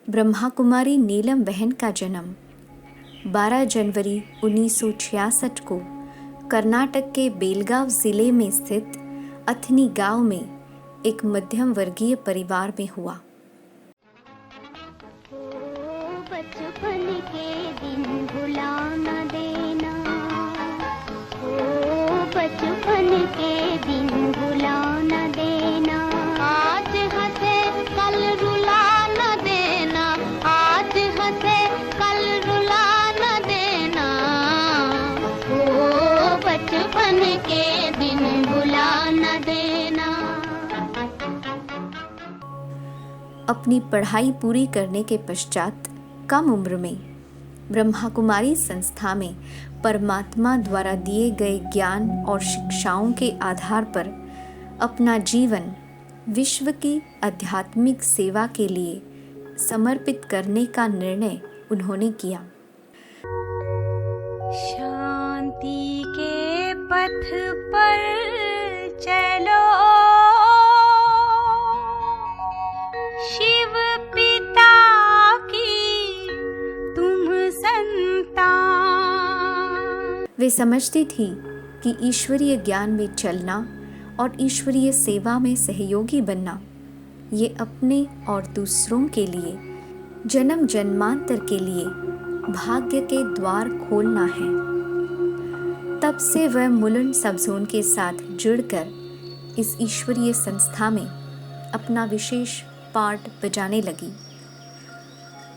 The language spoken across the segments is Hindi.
ब्रह्मा कुमारी नीलम बहन का जन्म 12 जनवरी 1966 को कर्नाटक के बेलगाव जिले में स्थित अथनी गांव में एक मध्यम वर्गीय परिवार में हुआ। बचपन के दिन भुला न देना, बचपन के दिन भुला न देना, आज हंसे कल रुला न देना, आज हंसे कल रुला न देना, ओ बचपन के दिन भुला न देना। अपनी पढ़ाई पूरी करने के पश्चात कम उम्र में ब्रह्मा कुमारी संस्था में परमात्मा द्वारा दिए गए ज्ञान और शिक्षाओं के आधार पर अपना जीवन विश्व की आध्यात्मिक सेवा के लिए समर्पित करने का निर्णय उन्होंने किया। शांति के पथ पर चलो, शिव पिता की तुम संतान। वे समझती थी कि ईश्वरीय ज्ञान में चलना और ईश्वरीय सेवा में सहयोगी बनना ये अपने और दूसरों के लिए जन्म जन्मांतर के लिए भाग्य के द्वार खोलना है। तब से वह मुलुंड सब जोन के साथ जुड़कर इस ईश्वरीय संस्था में अपना विशेष पार्ट बजाने लगी।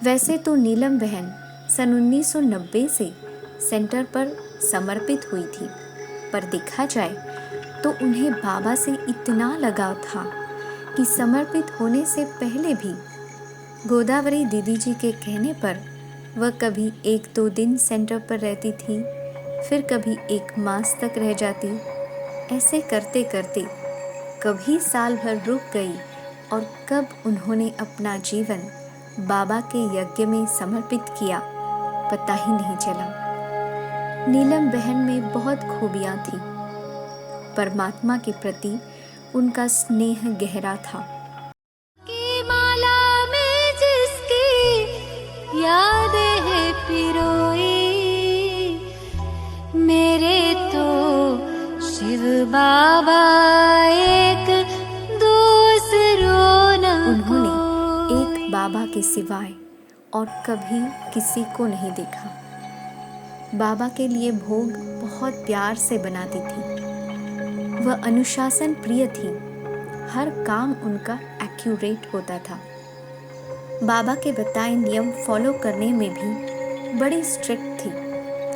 वैसे तो नीलम बहन सन 1990 से सेंटर पर समर्पित हुई थी, पर देखा जाए तो उन्हें बाबा से इतना लगाव था कि समर्पित होने से पहले भी गोदावरी दीदी जी के कहने पर वह कभी 1-2 दिन सेंटर पर रहती थी, फिर कभी 1 मास तक रह जाती। ऐसे करते करते कभी साल भर रुक गई और कब उन्होंने अपना जीवन बाबा के यज्ञ में समर्पित किया पता ही नहीं चला। नीलम बहन में बहुत खूबियां थी। परमात्मा के प्रति उनका स्नेह गहरा था। की माला में जिसकी यादें है पिरोई, मेरे तो शिव बाबा एक दूसरों न। उन्होंने एक बाबा के सिवाय और कभी किसी को नहीं देखा। बाबा के लिए भोग बहुत प्यार से बनाती थी। वह अनुशासन प्रिय थी। हर काम उनका एक्यूरेट होता था। बाबा के बताए नियम फॉलो करने में भी बड़ी स्ट्रिक्ट थी,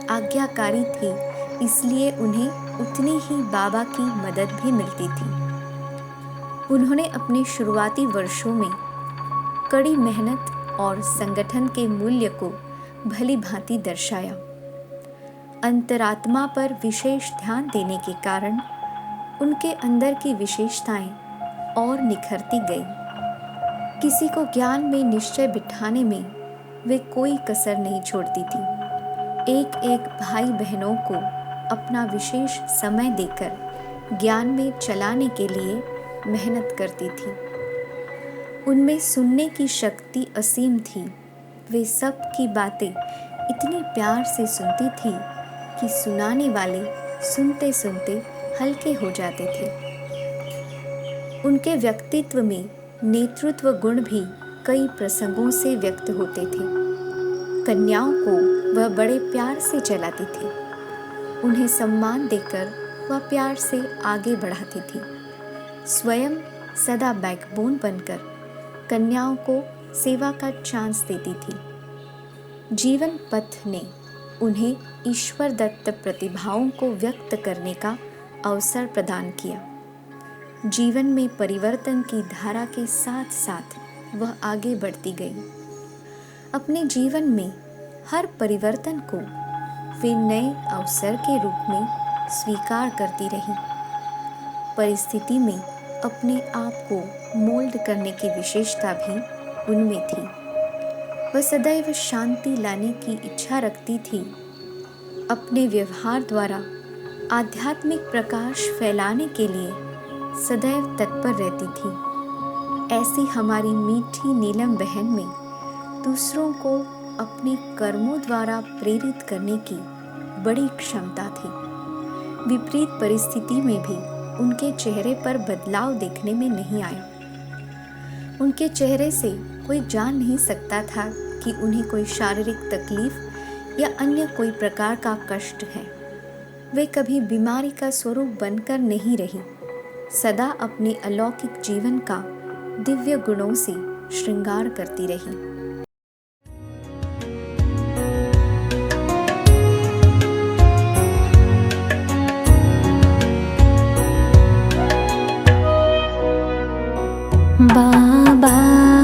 आज्ञाकारी थी, इसलिए उन्हें उतनी ही बाबा की मदद भी मिलती थी। उन्होंने अपने शुरुआती वर्षों में कड़ी मेहनत और संगठन के मूल्य को भली भांति दर्शाया। अंतरात्मा पर विशेष ध्यान देने के कारण उनके अंदर की विशेषताएं और निखरती गई। किसी को ज्ञान में निश्चय बिठाने में वे कोई कसर नहीं छोड़ती थी। एक एक भाई बहनों को अपना विशेष समय देकर ज्ञान में चलाने के लिए मेहनत करती थी। उनमें सुनने की शक्ति असीम थी। वे सब की बातें इतनी प्यार से सुनती थी कि सुनाने वाले सुनते सुनते हल्के हो जाते थे। उनके व्यक्तित्व में नेतृत्व गुण भी कई प्रसंगों से व्यक्त होते थे। कन्याओं को वह बड़े प्यार से चलाती थी। उन्हें सम्मान देकर वह प्यार से आगे बढ़ाती थी। स्वयं सदा बैकबोन बनकर कन्याओं को सेवा का चांस देती थी। जीवन पथ ने उन्हें ईश्वर दत्त प्रतिभाओं को व्यक्त करने का अवसर प्रदान किया। जीवन में परिवर्तन की धारा के साथ साथ वह आगे बढ़ती गई। अपने जीवन में हर परिवर्तन को वे नए अवसर के रूप में स्वीकार करती रही। परिस्थिति में अपने आप को मोल्ड करने की विशेषता भी उनमें थी। वह सदैव शांति लाने की इच्छा रखती थी। अपने व्यवहार द्वारा आध्यात्मिक प्रकाश फैलाने के लिए सदैव तत्पर रहती थी। ऐसी हमारी मीठी नीलम बहन में दूसरों को अपने कर्मों द्वारा प्रेरित करने की बड़ी क्षमता थी। विपरीत परिस्थिति में भी उनके चेहरे पर बदलाव देखने में नहीं आया। उनके चेहरे से कोई जान नहीं सकता था कि उन्हें कोई शारीरिक तकलीफ या अन्य कोई प्रकार का कष्ट है। वे कभी बीमारी का स्वरूप बनकर नहीं रही, सदा अपने अलौकिक जीवन का दिव्य गुणों से श्रृंगार करती रही। बाबा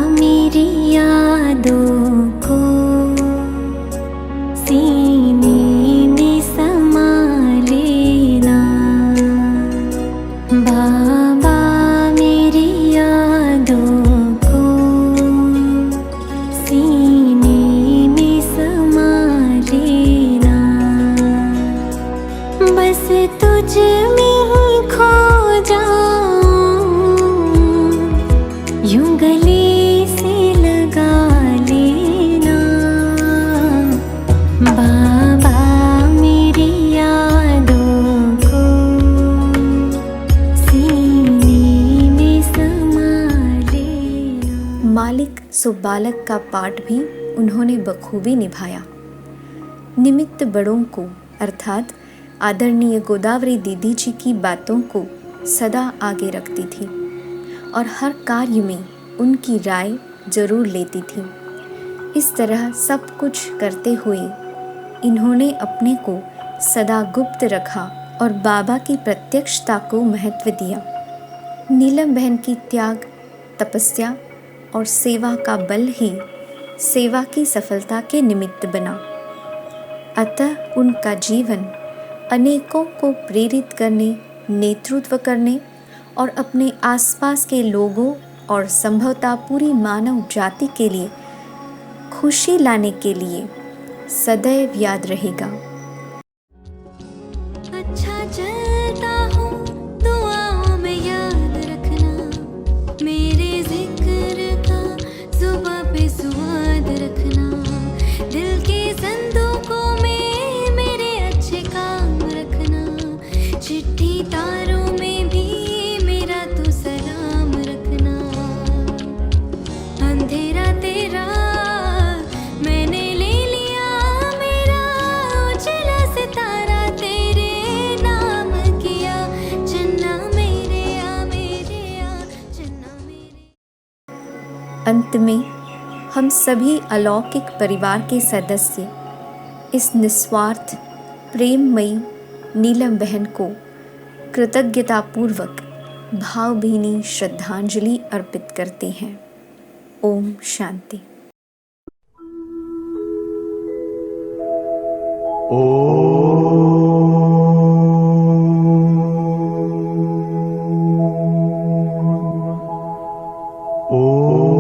मेरी यादों को सीने में समा लेना। बाबा मेरी यादों को सीने में समा लेना। बस तुझ में ही खो जाऊं, यूं गले से लगा लेना। बाबा मेरी यादों को सीने में समा लेना। मालिक सो बालक का पाठ भी उन्होंने बखूबी निभाया। निमित्त बड़ों को अर्थात आदरणीय गोदावरी दीदी जी की बातों को सदा आगे रखती थी और हर कार्य में उनकी राय जरूर लेती थी। इस तरह सब कुछ करते हुए इन्होंने अपने को सदा गुप्त रखा और बाबा की प्रत्यक्षता को महत्व दिया। नीलम बहन की त्याग, तपस्या और सेवा का बल ही सेवा की सफलता के निमित्त बना। अतः उनका जीवन अनेकों को प्रेरित करने, नेतृत्व करने और अपने आसपास के लोगों और संभवतः पूरी मानव जाति के लिए खुशी लाने के लिए सदैव याद रहेगा। अच्छा चलता हूँ दुआओं में याद रखना, मेरे जिक्र का जुबां पे स्वाद रखना। दिल के संदूकों में मेरे अच्छे काम रखना, चिट्ठी तारों में भी मेरा तू सलाम रखना। अंधेरा तेरा मैंने ले लिया, मेरा उजला सितारा तेरे नाम किया। चन्ना मेरे आ चन्ना मेरे। अंत में हम सभी अलौकिक परिवार के सदस्य इस निस्वार्थ प्रेममयी नीलम बहन को कृतज्ञतापूर्वक भावभीनी श्रद्धांजलि अर्पित करते हैं। ओम शांति। ओ